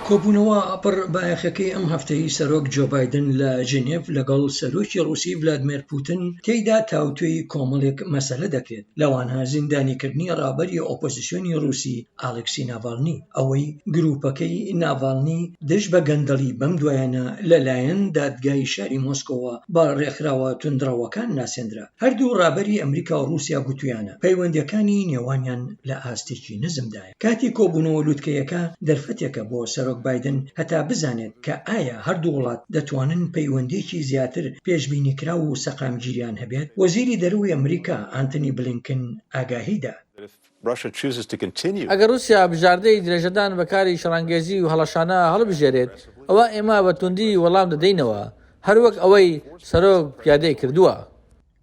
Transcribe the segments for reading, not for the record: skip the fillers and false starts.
کۆبوونەوە پڕ بایەخەکەی ئەم هەفتەی سەرۆک جۆ بایدن لە ژنێڤ لەگەڵ سەرۆکی ڕووسی ڤلادیمیر پوتین تێیدا تاوتوێی کۆمەڵێک مەسەلە دەکرێت، لەوانە زیندانیکردنی ڕابەری ئۆپۆزیسیۆنی ڕووسی ئالێکسی ناڤالنی، ئەوەی گروپەکەی ناڤالنی دژ بە گەندەڵی بەم دوایانە لەلایەن دادگای شاری مۆسکۆوە بە ڕێکخراوە توندڕەوەکان ناسێندرا. هەردوو ڕابەری ئەمریکا و رووسیا گوتویانە پەیوەندیەکانی نێوانیان لە ئاستێکی نزمدایە. کاتی کۆبوونەوە لووتکەیەکە دەرفەتێکە بۆ سەرۆک بایدن هەتا بزانێت کە ئایا هەردوو وڵات دەتوانن پەیوەندیەکی زیاتر پێشبینیکرا و سەقامگیریان هەبێت. وەزیری دەرەوەی ئەمریکا ئانتنی بلینکن ئاگاهیدا. ئەگەر رووسیا بژاردەی درێژەدان بەکاری شەڕانگێزی و هەڵەشانە هەڵبژێرێت، ئەوە ئێمە بە توندی وەڵام دەدەینەوە، هەروەک ئەوەی سەرۆک پیادەی کردووە.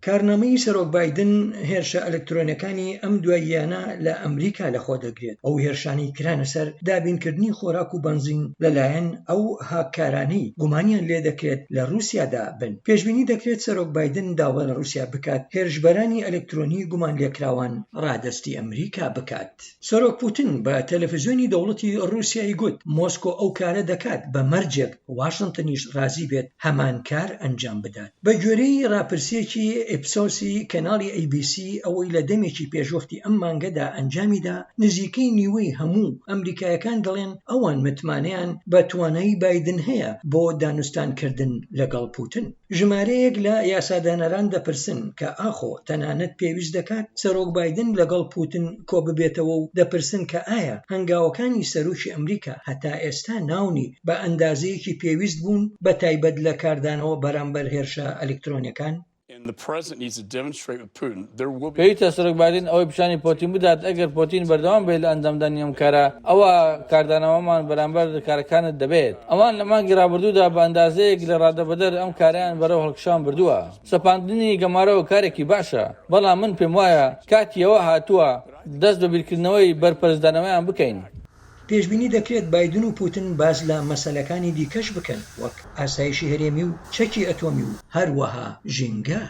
کارنامەی سەرۆک بایدن هێرشە ئەلکترۆنیەکانی ئەم دواییانە لە ئەمریکا لەخۆ دەگرێت. ئەو هێرشانی کرانە سەر دابینکردنی خۆراک و بنزین لەلایەن ئەو هاکارانەی گومانیان لێ دەکرێت لە رووسیادا بن. پێشبینی دەکرێت سەرۆک بایدن داوا لە رووسیا بکات هێرشبەرانی ئەلکترۆنی گومان لێکراوان ڕادستی ئەمریکا بکات. سەرۆک پوتین بە تەلەڤیزیۆنی دەوڵەتی رووسیای گوت مۆسکۆ ئەو کارە دەکات بە مەرجێک واشنگتنیش ڕازی بێت هەمان کار ئەنجام بدات. بە گوێرەی راپرسیەکی ئیپسۆسی کەناڵی ABC ئەوەی لە دەمێکی پێشوەختی ئەم مانگەدا ئەنجامیدا، نزیکەی نیوەی هەموو ئەمریکایەکان دەڵێن ئەوان متمانەیان بە توانایی بایدن هەیە بۆ دانوستانکردن لەگەڵ پوتین. ژمارەیەک لە یاسادانەران دەپرسن کە ئاخۆ تەنانەت پێویست دەکات سەرۆک بایدن لەگەڵ پوتین کۆ ببێتەوە و دەپرسن کە ئایا هەنگاوەکانی سەرۆکی ئەمریکا هەتا ئێستا ناونی بە ئەندازەیەکی پێویست بوون بە تایبەت لە کاردانەوە بەرامبەر هێرشە ئەلکترۆنیەکان. پێویستە سەرۆک بایدن ئەوەی پیشانی پۆتین بدات ئەگەر پۆتین بەردەوام بێت لە ئەنجامدانی ئەم کارە، ئەوە کاردانەوەمان بەرامبەر کارەکانت دەبێت. ئەوان لە مانگی ڕابردوودا بە ئەندازەیەک لە ڕادەبەدەر ئەم کاریان بەرەو هەڵکشان بردووە. سەپاندنی گەمارەوە کارێکی باشە، بەڵام من پێم وایە کاتیەوە هاتووە دەست بە بیرکردنەوەی بەرپەرزدانەوەیان بکەین. پێشبینی دەکرێت بایدن و پوتین باز لە مەسەلەکانی دیکەش بکەن، وەک ئاسایشی هەرێمی و چەکی ئەتۆمی و هەروەها ژینگە.